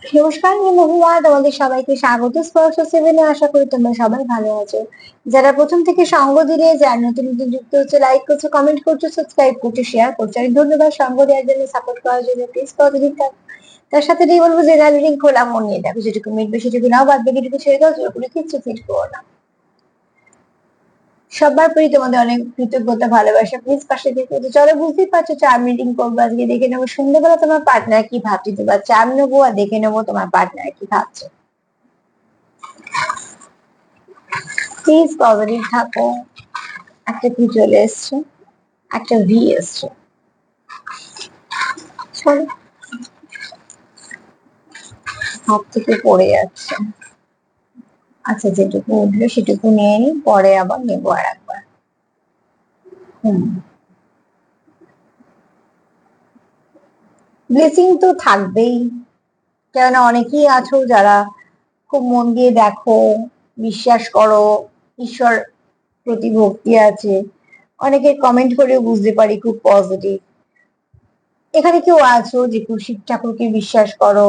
নমস্কার, আমি মহুয়া। তোমাদের সবাইকে স্বাগত স্পর্শ সেভেনে। আশা করি তোমরা সবাই ভালো আছো। যারা প্রথম থেকে সঙ্গ দিলে, যারা নতুন নতুন যুক্ত হচ্ছে, লাইক করছো, কমেন্ট করছো, সাবস্ক্রাইব করছো, শেয়ার করছো, অনেক ধন্যবাদ। সঙ্গ দেওয়ার জন্য, সাপোর্ট করার জন্য, প্লিজ পজিটিভ থাকো। তার সাথে দিয়ে বলবো যে রিডিং খোলা মন নিয়ে দেখো, যেটুকু মিটবে সেটুকু নাও, বাদ বাকিটুকু ছেড়ে দাও, জোর করে কিচ্ছু ফিট করো না। সবার প্রতি তোমাদের অনেক কৃতজ্ঞতা, ভালোবাসা। প্লিজ পাশে থেকে তো চলো, বুঝতেই পারছো চার্ম রিডিং করবো আজকে। দেখে নেবো সন্ধ্যেবেলা তোমার পার্টনার কি ভাবছে, বা চার্ম নেবো আর দেখে নেবো তোমার পার্টনার কি ভাবছে। প্লিজ পজিটিভ থাকো। একটা কি চলে এসছে, একটা ভি এসছে। চলো, হাত থেকে পড়ে যাচ্ছে। আচ্ছা, যেটুকু উঠলো সেটুকু নিয়ে নি, পরে আবার নেবো আর একবার। ব্লেসিং তো থাকবেই, কেননা অনেকেই আছো যারা খুব মন দিয়ে দেখো, বিশ্বাস করো, ঈশ্বর প্রতি ভক্তি আছে। অনেকে কমেন্ট করে বুঝতে পারি খুব পজিটিভ। এখানে কেউ আছো যে খুব শিব ঠাকুরকে বিশ্বাস করো,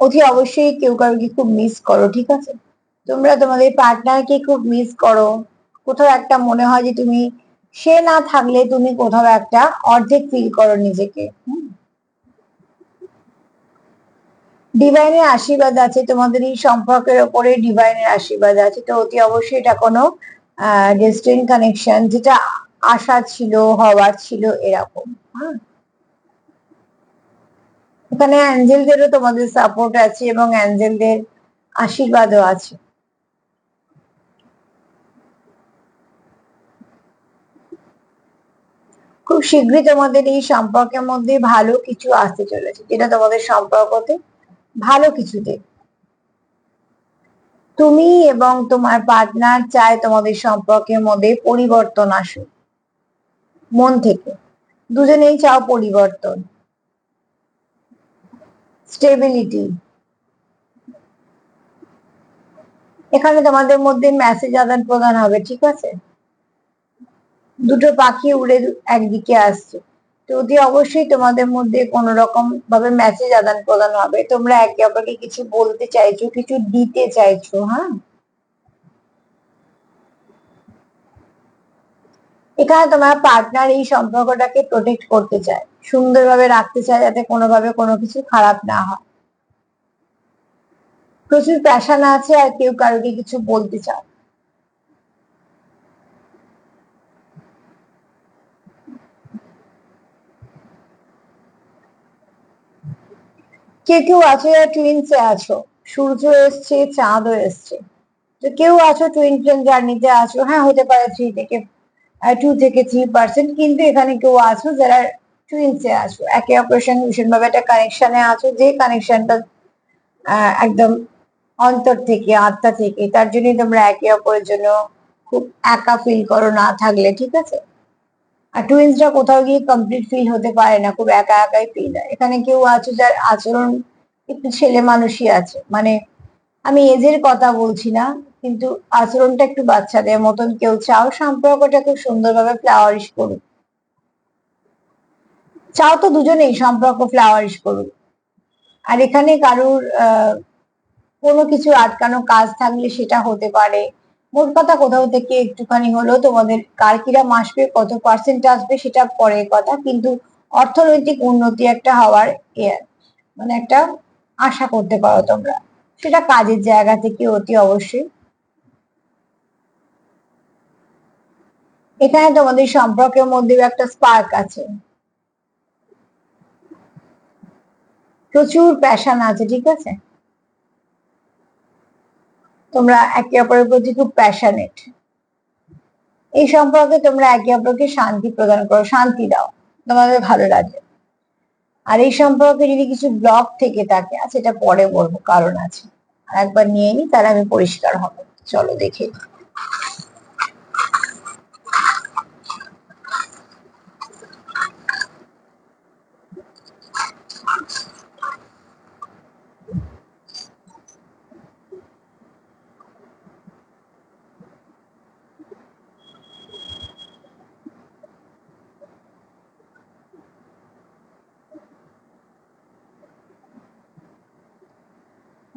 অতি অবশ্যই কেউ কারোকে খুব মিস করো, ঠিক আছে? তোমরা তোমাদের পার্টনারকে খুব মিস করো। কোথাও একটা মনে হয় যে তুমি, সে না থাকলে তুমি কোথাও একটা অর্ধেক ফিল করো নিজেকে। ডিভাইনের আশীর্বাদ আছে তোমাদের এই সম্পর্কের ওপরে, ডিভাইনের আশীর্বাদ আছে। তো অতি অবশ্যই এটা কোনো ডিস্টেন্ট কানেকশন, যেটা আশা ছিল, হওয়ার ছিল, এরকম। হ্যাঁ, এখানে অ্যাঞ্জেলদেরও তোমাদের সাপোর্ট আছে এবং অ্যাঞ্জেলদের আশীর্বাদও আছে। খুব শীঘ্রই তোমাদের এই সম্পর্কের মধ্যে ভালো কিছু আসতে চলেছে, যেটা তোমাদের সম্পর্কতে ভালো কিছুতে তুমি এবং তোমার পার্টনার চায় তোমাদের সম্পর্কের মধ্যে পরিবর্তন আসুক। মন থেকে দুজনেই চাও পরিবর্তন, স্টেবিলিটি। এখানে তোমাদের মধ্যে মেসেজ আদান প্রদান হবে, ঠিক আছে? দুটো পাখি উড়ে একদিকে আসছে। তো অতি অবশ্যই তোমাদের মধ্যে কোন রকম ভাবে মেসেজ আদান প্রদান হবে। তোমরা একে অপরকে কিছু বলতে চাইছো, কিছু দিতে চাইছো। হ্যাঁ, এখানে তোমার পার্টনার এই সম্পর্কটাকে প্রোটেক্ট করতে চায়, সুন্দরভাবে রাখতে চায়, যাতে কোনোভাবে কোনো কিছু খারাপ না হয়। প্রচুর প্যাশন আছে, আর কেউ কারোকে কিছু বলতে চায়। কেউ কেউ আছো যারা টুইন্সে আছো, সূর্য এসছে, চাঁদও এসছে। তো কেউ আছো টুইন ফ্লেম জার্নিতে আছো, হ্যাঁ হতে পারে 2 থেকে 3%, কিন্তু এখানে কেউ আছো যারা টুইন্সে আছো, একে অপরের সঙ্গে ভীষণ ভাবে একটা কানেকশনে আছো, যে কানেকশনটা একদম অন্তর থেকে, আত্মা থেকে। তার জন্য তোমরা একে অপরের জন্য খুব একা ফিল করো না থাকলে, ঠিক আছে? আর টুইন্সরা কোথাও গিয়ে কমপ্লিট ফিল হতে পারে না, খুব একা একাই ফিল হয়। এখানে কেউ আছো যার আচরণ একটু ছেলে মানুষই আছে, মানে আমি এজের কথা বলছি না, কিন্তু আচরণটা একটু বাচ্চাদের মতন। কেউ চাও সম্পর্কটা খুব সুন্দরভাবে ফ্লাওয়ারিশ করুক, চাও তো দুজনেই সম্পর্ক ফ্লাওয়ারিশ করুক। আর এখানে কারুর কোনো কিছু আটকানো কাজ থাকলে সেটা হতে পারে। মোট কথা, কোথাও থেকে একটুখানি হলেও তোমাদের কার কিরম আসবে, কত পার্সেন্ট আসবে সেটা পরের কথা, কিন্তু অর্থনৈতিক উন্নতি একটা হওয়ার মানে একটা আশা করতে পারো তোমরা, সেটা কাজের জায়গা থেকে অতি অবশ্যই। এখানে তোমাদের সম্পর্কের মধ্যেও একটা স্পার্ক আছে, প্রচুর প্যাশন আছে, ঠিক আছে? তোমরা একে অপরের প্রতি খুব প্যাশনেট। এই সম্পর্কে তোমরা একে অপরকে শান্তি প্রদান করো, শান্তি দাও, তোমাদের ভালো লাগে। আর এই সম্পর্কে যদি কিছু ব্লক থেকে থাকে, সেটা পরে বলবো, কারণ আছে। আর একবার নিয়ে নি, তাহলে আমি পরিষ্কার হবো। চলো দেখে।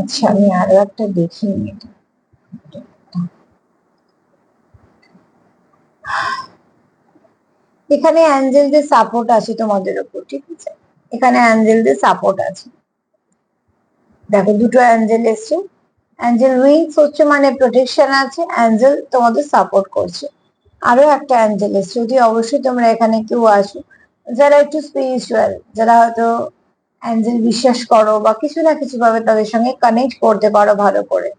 আচ্ছা, আমি আরো একটা দেখি এটা। এখানে অ্যাঞ্জেলদের সাপোর্ট আছে তোমাদের উপর, ঠিক আছে? এখানে অ্যাঞ্জেলদের সাপোর্ট আছে, দেখো দুটো অ্যাঞ্জেল এসছে। অ্যাঞ্জেল উইংস হচ্ছে মানে প্রোটেকশন আছে, অ্যাঞ্জেল তোমাদের সাপোর্ট করছে। আরো একটা অ্যাঞ্জেল এসছে, যদি অবশ্যই তোমরা এখানে কেউ আসো যারা একটু স্পিরিচুয়াল, যারা হয়তো অ্যাঞ্জেল বিশ্বাস করো বা কিছু না কিছু ভাবে তাদের সঙ্গে কানেক্ট করতে পারো ভালো করে।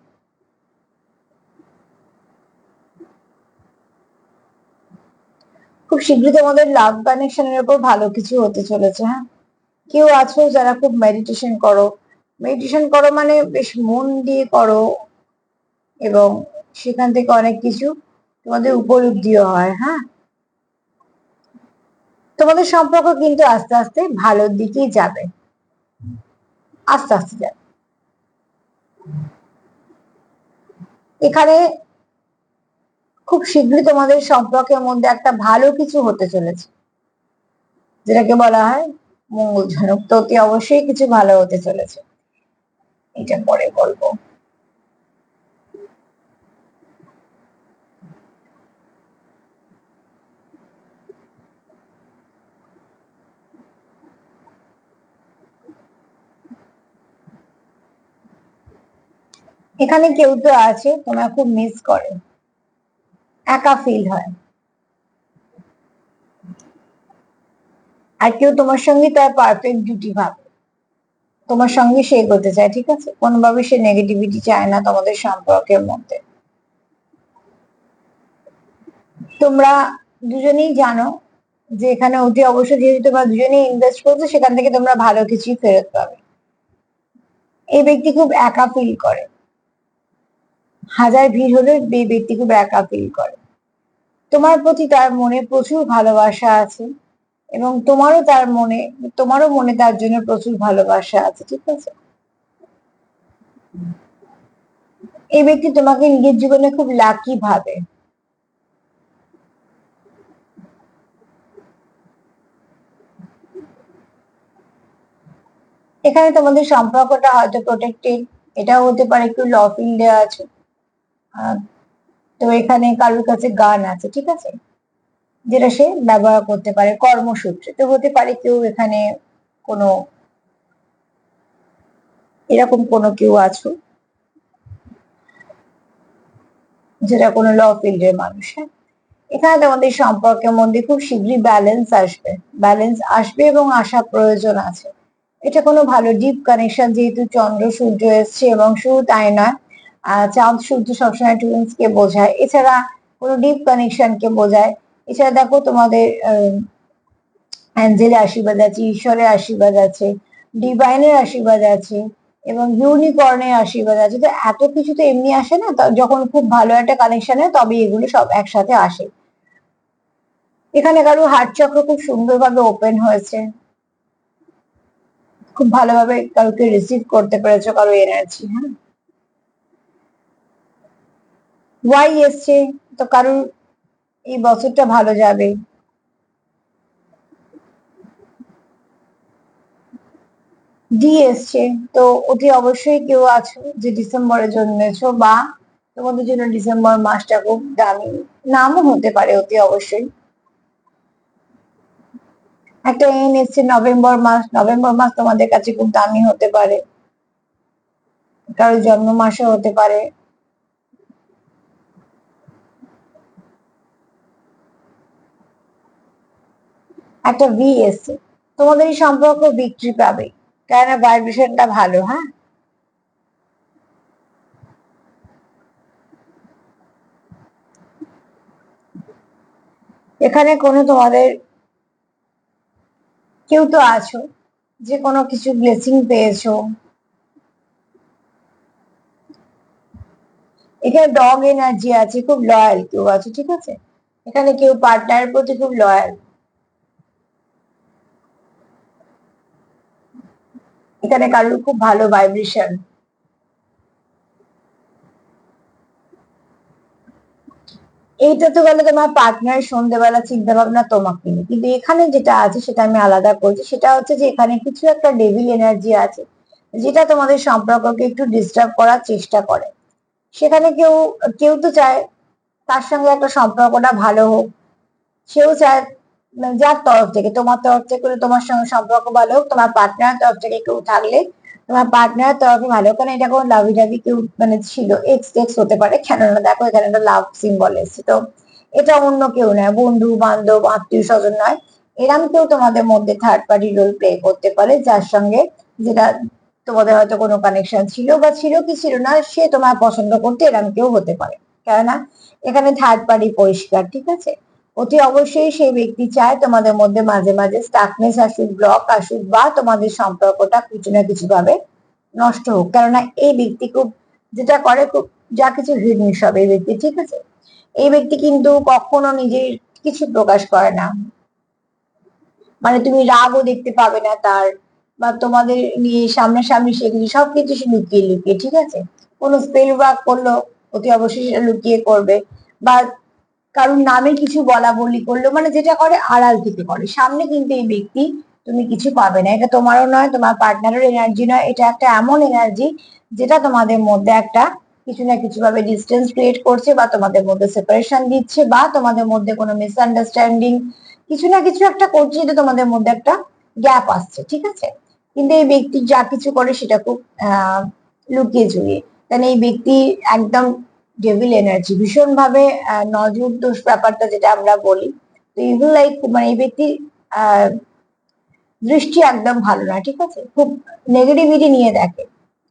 খুব শীঘ্রই তোমাদের লাভ কানেকশনের উপর ভালো কিছু হতে চলেছে। হ্যাঁ, কেউ আছো যারা খুব মেডিটেশন করো, মেডিটেশন করো মানে বেশ মন দিয়ে করো, এবং সেখান থেকে অনেক কিছু তোমাদের উপলব্ধিও হয়। হ্যাঁ, তোমাদের সম্পর্ক কিন্তু আস্তে আস্তে ভালোর দিকেই যাবে, আস্তে আস্তে যাবে। এখানে খুব শীঘ্রই তোমাদের সম্পর্কের মধ্যে একটা ভালো কিছু হতে চলেছে, যেটাকে বলা হয় মঙ্গলজনক। তো অতি অবশ্যই কিছু ভালো হতে চলেছে, এটা পরে বলবো। এখানে কেউ তো আছে তোমার খুব মিস করে, একা ফিল হয়, আর কেউ তোমার সঙ্গে তার পারফেক্ট ডিউটি ভাবে, তোমার সঙ্গে সে এগোতে চায়, ঠিক আছে? কোনোভাবে সে নেগেটিভিটি চায় না তোমাদের সম্পর্কের মধ্যে। তোমরা দুজনেই জানো যে এখানে অতি অবশ্যই যেহেতু তোমরা দুজনেই ইনভেস্ট করছো, সেখান থেকে তোমরা ভালো কিছুই ফেরত পাবে। এই ব্যক্তি খুব একা ফিল করে, হাজার ভিড় হলে এই ব্যক্তি খুব একা ফিল করে। তোমার প্রতি তার মনে প্রচুর ভালোবাসা আছে, এবং তোমারও মনে তার জন্য প্রচুর ভালোবাসা আছে, ঠিক আছে? এই ব্যক্তি তোমাকে নিজের জীবনে খুব লাকি ভাবে। এখানে তোমাদের সম্পর্কটা হয়তো প্রোটেক্টেড, এটাও হতে পারে একটু ল ফিল্ডে আছে। আহ, তো এখানে কারোর কাছে গান আছে, ঠিক আছে, যেটা সে ব্যবহার করতে পারে কর্মসূত্রে। তো হতে পারে কেউ এখানে কোনো এরকম কোনো কেউ আছো যেটা কোনো ল ফিল্ডের মানুষ। হ্যাঁ, এখানে তোমাদের সম্পর্কের মধ্যে খুব শীঘ্রই ব্যালেন্স আসবে, ব্যালেন্স আসবে এবং আসা প্রয়োজন আছে। এটা কোনো ভালো ডিপ কানেকশন, যেহেতু চন্দ্র সূর্য এসছে, এবং শুধু তাই নয়, চাঁদ সূর্য সবসময় টুইন্স কে বোঝায়, এছাড়া কোনো ডিপ কানেকশন কে বোঝায়। এছাড়া দেখো তোমাদের অ্যাঞ্জেলের আশীর্বাদ আছে, ঈশ্বরের আশীর্বাদ আছে, ডিভাইনের আশীর্বাদ আছে, এবং ইউনিকর্নের আশীর্বাদ আছে। তো এত কিছু তো এমনি আসে না, যখন খুব ভালো একটা কানেকশন হয় তবে এগুলো সব একসাথে আসে। এখানে কারো হার্ট চক্র খুব সুন্দরভাবে ওপেন হয়েছে, খুব ভালোভাবে কাউকে রিসিভ করতে পেরেছো কারো এনার্জি। হ্যাঁ, ওয়াই এসছে, তো কারোর এই বছরটা ভালো যাবে। ডি এসছে, তো অতি অবশ্যই কেউ আছো যে ডিসেম্বরে জন্মেছো, বা তোমাদের জন্য ডিসেম্বর মাসটা খুব দামি। নামও হতে পারে অতি অবশ্যই। একটা এন এসছে নভেম্বর মাস, নভেম্বর মাস তোমাদের কাছে খুব দামি হতে পারে, কারোর জন্ম মাসও হতে পারে। একটা ভি এসছে, তোমাদের এই সম্পর্ক বিক্রি পাবে, কেননা ভাইব্রেশনটা ভালো। হ্যাঁ, এখানে কোনো তোমাদের কেউ তো আছো যে কোনো কিছু ব্লেসিং পেয়েছো। এখানে ডগ এনার্জি আছে, খুব লয়াল কেউ আছে, ঠিক আছে? এখানে কেউ পার্টনারের প্রতি খুব লয়াল, এখানে কারোর খুব ভালো ভাইব্রেশন। এইটা তো গেলে তোমার পার্টনার সন্ধ্যেবেলা চিন্তা ভাবনা তোমাকে নিয়ে, কিন্তু এখানে যেটা আছে সেটা আমি আলাদা করছি। সেটা হচ্ছে যে এখানে কিছু একটা ডেভিল এনার্জি আছে, যেটা তোমাদের সম্পর্ককে একটু ডিস্টার্ব করার চেষ্টা করে। সেখানে কেউ কেউ তো চায় তার সঙ্গে একটা সম্পর্কটা ভালো হোক, সেও চায় যার তরফ থেকে, তোমার তরফ থেকে তোমার সঙ্গে সম্পর্ক ভালো হোক, তোমার পার্টনার তরফ থেকে কেউ থাকলে তোমার পার্টনার তরফে ভালো, কারণ এটা কোনো লাভি টাভি কেউ ছিল, এক্স টেক্স হতে পারে, কেননা দেখো এখানে একটা লাভ সিম্বল এসছে, তো এটা অন্য কেউ নয়, বন্ধু বান্ধব আত্মীয় স্বজন নয়, এরম কেউ তোমাদের মধ্যে থার্ড পার্টি রোল প্লে করতে পারে, যার সঙ্গে যেটা তোমাদের হয়তো কোনো কানেকশন ছিল বা ছিল কি ছিল না, সে তোমার পছন্দ করতে এরম কেউ হতে পারে, কেননা এখানে থার্ড পার্টি পরিষ্কার, ঠিক আছে। অতি অবশ্যই সেই ব্যক্তি চায় তোমাদের মধ্যে মাঝে মাঝে স্টাকনেস আসুক, ব্লক আসুক, বা তোমাদের সম্পর্কটা কিছু না কিছু ভাবে নষ্ট হোক, কেননা এই ব্যক্তি খুব যেটা করে, খুব যা কিছু হিডনিস হবে এই ব্যক্তি, ঠিক আছে। এই ব্যক্তি কিন্তু কখনো নিজের কিছু প্রকাশ করে না, মানে তুমি রাগও দেখতে পাবে না তার, বা তোমাদের নিয়ে সামনাসামনি সেগুলি সবকিছু সে লুকিয়ে লুকিয়ে, ঠিক আছে। কোনো স্পেল ওয়ার্ক করলো অতি অবশ্যই সেটা লুকিয়ে করবে, বা কারোর নামে কিছু বলা বলি করলো, মানে যেটা করে আড়াল থেকে করে, সামনে কিন্তু এই ব্যক্তি তুমি কিছু পাবে না, এটা তোমারও নয় তোমার পার্টনারের এনার্জি নয়, এটা একটা এমন এনার্জি যেটা তোমাদের মধ্যে একটা কিছু না কিছু ভাবে ডিস্টেন্স ক্রিয়েট করছে, বা তোমাদের মধ্যে সেপারেশন দিচ্ছে, বা তোমাদের মধ্যে কোনো মিসআন্ডারস্ট্যান্ডিং কিছু না কিছু একটা করছে, যেটা তোমাদের মধ্যে একটা গ্যাপ আসছে, ঠিক আছে। কিন্তু এই ব্যক্তি যা কিছু করে সেটা খুব লুকিয়ে চুরিয়ে, কারণ এই ব্যক্তি একদম ডেভিল এনার্জি, ভীষণ ভাবে নজর দোষ ব্যাপারটা যেটা আমরা বলি, তো ইভিল লাইক, মানে এই ব্যক্তি আহ দৃষ্টি একদম ভালো না, ঠিক আছে, খুব নেগেটিভিটি নিয়ে দেখে।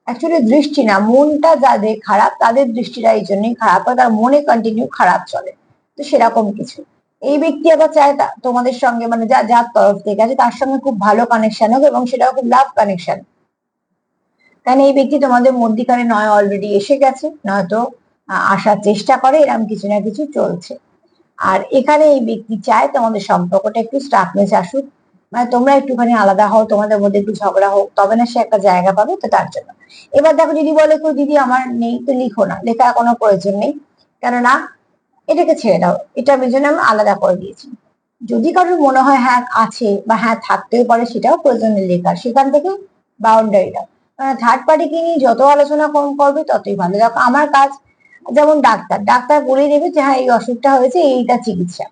অ্যাকচুয়ালি দৃষ্টি না, মনটা যাদের খারাপ তাদের দৃষ্টিটা এই জন্যই খারাপ হয়, তার মনে কন্টিনিউ খারাপ চলে, তো সেরকম কিছু। এই ব্যক্তি আবার চায় তোমাদের সঙ্গে, মানে যার তরফ থেকে আছে তার সঙ্গে খুব ভালো কানেকশন হোক, এবং সেটাও খুব লাভ কানেকশন, কারণ এই ব্যক্তি তোমাদের মধ্যিখানে নয় অলরেডি এসে গেছে, নয়তো আসার চেষ্টা করে, এরকম কিছু না কিছু চলছে। আর এখানে এই ব্যক্তি চায় তোমাদের সম্পর্কটা একটু স্টাকনেস আসুক, মানে তোমরা একটুখানি আলাদা হও, তোমাদের মধ্যে একটু ঝগড়া হোক, তবে না সে একটা জায়গা পাবে, তো তার জন্য। এবার দেখো, যদি বলে কেউ দিদি আমার নেই, তো লিখো না, লেখার কোনো প্রয়োজন নেই, কেননা এটাকে ছেড়ে দাও, এটা জন্য আমি আলাদা করে দিয়েছি। যদি কারোর মনে হয় হ্যাঁ আছে, বা হ্যাঁ থাকতেও পারে, সেটাও প্রয়োজন নেই লেখার, সেখান থেকে বাউন্ডারি দাও। থার্ড পার্টিকে নিয়ে যত আলোচনা কম করবে ততই ভালো। দেখো আমার কাজ, যেমন ডাক্তার ডাক্তার বলে দেবে যে হ্যাঁ এই অসুখটা হয়েছে, এইটা চিকিৎসা।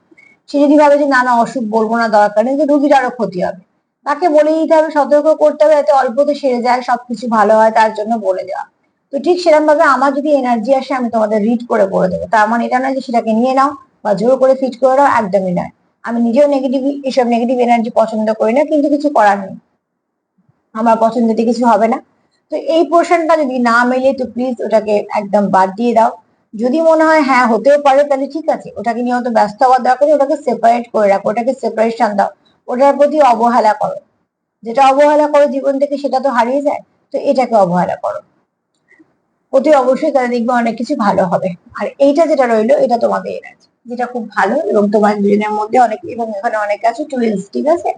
সে যদি ভাবে যে না না অসুখ বলবো না, দরকার নেই, তো রুগীর আরো ক্ষতি হবে, তাকে বলে দিতে হবে, সতর্ক করতে হবে, যাতে অল্পতে সেরে যায়, সবকিছু ভালো হয়, তার জন্য বলে দেওয়া। তো ঠিক সেরকম ভাবে আমার যদি এনার্জি আসে, আমি তোমাদের রিড করে বলে দেবো, তার মানে এটা নয় যে সেটাকে নিয়ে নাও বা জোর করে ফিট করে দাও, একদমই নয়। আমি নিজেও নেগেটিভ, এসব নেগেটিভ এনার্জি পছন্দ করি না, কিন্তু কিছু করার নেই, আমার পছন্দতে কিছু হবে না। তো এই পোর্শনটা যদি না মেলে, তো প্লিজ ওটাকে একদম বাদ দিয়ে দাও। যদি মনে হয় হ্যাঁ হতেও পারে, তাহলে ঠিক আছে, ওটাকে নিয়ে অত ব্যস্ত হওয়ার দরকার নেই, ওটাকে সেপারেট করে রাখো, ওটাকে সেপারেশন দাও, ওটার প্রতি অবহেলা করো। যেটা অবহেলা করো জীবন থেকে সেটা তো হারিয়ে যায়, তো এটাকে অবহেলা করো অতি অবশ্যই, তাহলে দেখবে অনেক কিছু ভালো হবে। আর এইটা যেটা রইলো, এটা তোমাদের এনার্জি যেটা খুব ভালো, এবং তোমার দুজনের মধ্যে অনেক, এবং এখানে অনেক আছে টুইন্স, ঠিক আছে।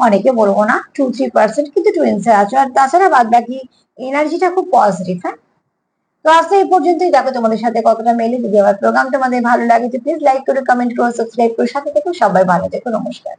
অনেকে বলবো না 2-3%, কিন্তু টুইন্স আছে, আর তাছাড়া বাদ বাকি এনার্জিটা খুব পজিটিভ, হ্যাঁ। তো আজকে এই পর্যন্তই, দেখো তোমাদের সাথে কতটা মেলে। যদি আমার প্রোগ্রাম তোমাদের ভালো লাগে, তো প্লিজ লাইক করে, কমেন্ট করে, সাবস্ক্রাইব করে সাথে থেকো। সবাই ভালো থেকো, নমস্কার।